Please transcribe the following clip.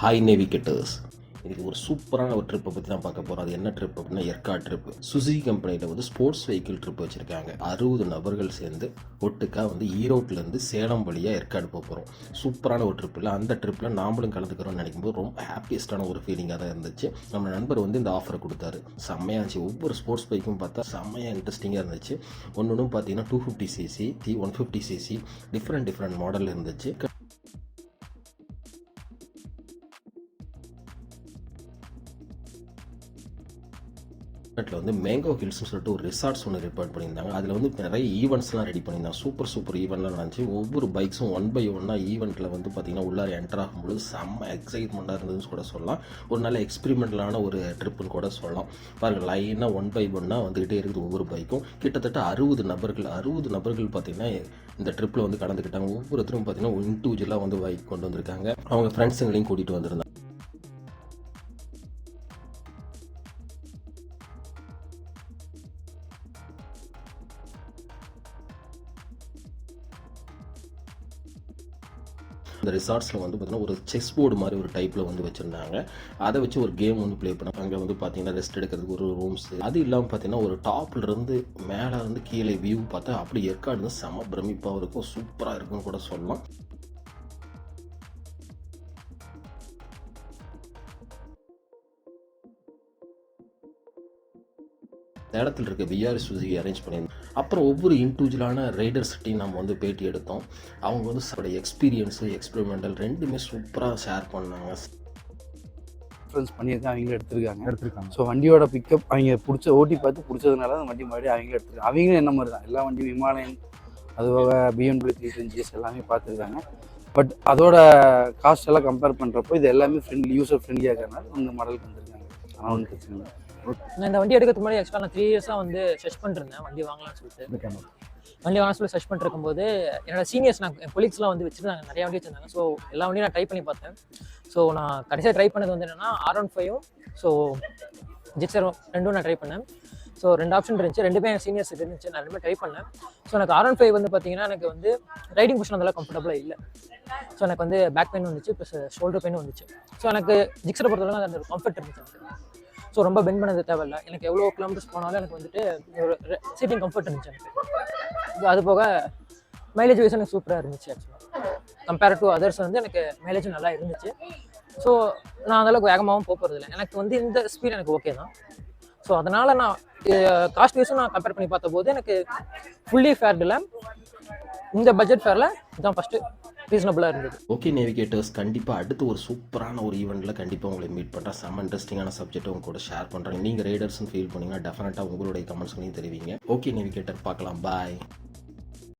Hi navigators. இதுக்கு ஒரு சூப்பரான ஒரு ட்ரிப்பை பற்றி தான் பார்க்க போகிறோம். அது என்ன ட்ரிப் அப்படின்னா ஏற்காடு ட்ரிப்பு. சுசுகி கம்பெனியில் வந்து ஸ்போர்ட்ஸ் வெஹிக்கிள் ட்ரிப் வச்சுருக்காங்க. 60 நபர்கள் சேர்ந்து ஒட்டுக்காக வந்து ஈரோட்டிலேருந்து சேலம் வழியாக ஏற்காடு போக போகிறோம். சூப்பரான ஒரு ட்ரிப் இல்லை, அந்த ட்ரிப்பில் நாமளும் கலந்துக்கிறோம்னு நினைக்கும்போது ரொம்ப ஹாப்பியஸ்டான ஒரு ஃபீலிங்காக தான் இருந்துச்சு. நம்ம நண்பர் வந்து இந்த ஆஃபரை கொடுத்தாரு. செம்மையாக இருந்துச்சு. ஒவ்வொரு ஸ்போர்ட்ஸ் பைக்கும் பார்த்தா செம்மையாக இன்ட்ரெஸ்டிங்காக இருந்துச்சு. ஒன்று பார்த்தீங்கன்னா 250cc 150cc டிஃப்ரெண்ட் மாடல் இருந்துச்சு. வந்து மேங்கோ ஹில்ஸ்னு சொல்லிட்டு ஒரு ரிசார்ட்ஸ் ஒன்று ரிப்போர்ட் பண்ணியிருந்தாங்க. அதில் வந்து நிறைய ஈவெண்ட்ஸ்லாம் ரெடி பண்ணியிருந்தாங்க. சூப்பர் ஈவெண்ட்லாம் நடந்துச்சு. ஒவ்வொரு பைக்ஸும் 1 by 1 ஈவெண்ட்டில் வந்து பார்த்திங்கன்னா உள்ளார என்டர் ஆகும்போது செம்ம எக்ஸைட்மெண்ட்டாக இருந்ததுன்னு கூட சொல்லலாம். ஒரு நல்ல எக்ஸ்பெரிமெண்டலான ஒரு ட்ரிப்புன்னு கூட சொல்லலாம். பாருங்கள், லைனாக 1 by 1 வந்துக்கிட்டே இருக்குது ஒவ்வொரு பைக்கும். கிட்டத்தட்ட 60 நபர்கள் பார்த்திங்கன்னா இந்த ட்ரிப்பில் வந்து கலந்துக்கிட்டாங்க. ஒவ்வொருத்தரும் பார்த்திங்கன்னா இண்டிவிஜுவலாக வந்து பைக் கொண்டு வந்திருக்காங்க. அவங்க ஃப்ரெண்ட்ஸுங்களையும் கூட்டிகிட்டு வந்திருந்தாங்க. இந்த ரிசார்ட்ஸில் வந்து பார்த்திங்கன்னா ஒரு செஸ் போர்டு மாதிரி ஒரு டைப்பில் வந்து வச்சுருந்தாங்க. அதை வச்சு ஒரு கேம் வந்து ப்ளே பண்ணாங்க. அங்கே வந்து பார்த்திங்கன்னா ரெஸ்ட் எடுக்கிறதுக்கு ஒரு ரூம்ஸ், அது இல்லாமல் பார்த்திங்கன்னா ஒரு டாப்லேருந்து மேலே இருந்து கீழே வியூ பார்த்தா அப்படி ஏற்காடு வந்து செம பிரமிப்பாக இருக்கும். சூப்பராக இருக்குன்னு கூட சொல்லலாம். இடத்துல இருக்க விஆர் சுசுகி அரேஞ்ச் பண்ணியிருந்தோம். அப்புறம் ஒவ்வொரு இண்டிவிஜுவலான ரைடர்ஸ்கிட்டையும் நம்ம வந்து பேட்டி எடுத்தோம். அவங்க வந்து அவருடைய எக்ஸ்பீரியன்ஸு எக்ஸ்பெரிமெண்டல் ரெண்டுமே சூப்பராக ஷேர் பண்ணாங்க. டிஃப்ரென்ஸ் பண்ணியிருக்காங்க, அவங்களே எடுத்திருக்காங்க. ஸோ வண்டியோட பிக்கப் அவங்க ஓட்டி பார்த்து பிடிச்சதுனால அந்த வண்டி மறுபடியும் அவங்களே எடுத்துருக்காங்க. அவங்களும் என்ன மாதிரி தான் எல்லா வண்டியும் ஹிமாலயன், அதுபோக BMW 310GS எல்லாமே பார்த்துருக்காங்க. பட் அதோட காஸ்ட் எல்லாம் கம்பேர் பண்ணுறப்போ இது எல்லாமே யூசர் ஃப்ரெண்ட்லியாக இருக்கிறனால இந்த மாடலுக்கு வந்துருக்காங்க. ஆனால் ஒன்றும் பிரச்சனை இல்லை. நான் இந்த வண்டி எடுக்கிறதுக்கு முன்னாடி ஆக்சுவலாக நான் 3 இயர்ஸாக வந்து சர்ச் பண்ணிருந்தேன் வண்டி வாங்கலாம்னு சொல்லிட்டு. வண்டி வாங்கலாம் சொல்லி சர்ச் பண்ணிட்டு இருக்கும்போது என்னோட சீனியர்ஸ், என் கொலீக்ஸ்லாம் வந்து வச்சுருந்தாங்க, நிறைய வண்டி வச்சுருந்தாங்க. ஸோ எல்லா வண்டியும் நான் ட்ரை பண்ணி பார்த்தேன். ஸோ நான் கடைசியாக ட்ரை பண்ணது வந்து என்னென்னா R15ம் ஸோ ஜிக்ஸர் ரெண்டும் நான் ட்ரை பண்ணேன். ஸோ 2 ஆப்ஷன் இருந்துச்சு, ரெண்டுமே என் சீனியர்ஸ் இருந்துச்சு, நான் ரெண்டுமே ட்ரை பண்ணேன். ஸோ எனக்கு R15 வந்து பார்த்தீங்கன்னா எனக்கு வந்து ரைடிங் பொசிஷன் அதெல்லாம் கம்ஃபர்டபுளாக இல்லை. ஸோ எனக்கு வந்து பேக் பெயின் வந்துச்சு, ப்ளஸ் ஷோல்டர் பெயினும் வந்துச்சு. ஸோ எனக்கு ஜிக்ஸரை பொறுத்தவரை அந்த கம்ஃபர்ட் இருந்துச்சு எனக்கு. ஸோ ரொம்ப பெண்ட் பண்ணது தேவையில்லை. எனக்கு எவ்வளோ கிலோமீட்டர்ஸ் போனாலும் எனக்கு வந்துட்டு ஒரு சீட்டிங் கம்ஃபர்ட் இருந்துச்சு எனக்கு. அது போக மைலேஜ் வைஸ் எனக்கு சூப்பராக இருந்துச்சு. ஆக்சுவலாக கம்பேர் டு அதர்ஸ் வந்து எனக்கு மைலேஜும் நல்லா இருந்துச்சு. ஸோ நான் அந்தளவுக்கு வேகமாகவும் போகிறதில்லை. எனக்கு வந்து இந்த ஸ்பீட் எனக்கு ஓகே தான். ஸோ அதனால் நான் காஸ்ட் வைஸும் நான் கம்பேர் பண்ணி பார்த்தபோது எனக்கு ஃபுல்லி ஃபேர்டு இல்லை, இந்த பட்ஜெட் ஃபேரில் இதுதான் ஃபஸ்ட்டு ரீசனபிளாக இருந்தது. ஓகே நேவிகேட்டர்ஸ், கண்டிப்பாக அடுத்து ஒரு சூப்பரான ஒரு ஈவெண்ட்டில் கண்டிப்பாக உங்களை மீட் பண்ணுறேன். செம்ம இன்ட்ரெஸ்டிங்கான சப்ஜெக்ட் உங்க கூட ஷேர் பண்ணுறேன். நீங்கள் ரைடர்ஸ்னு ஃபீல் பண்ணிங்கன்னா டெஃபினட்டாக உங்களுடைய கமெண்ட்ஸ்களையும் தெரிவிங்க. ஓகே நேவிகேட்டர், பார்க்கலாம். பாய்.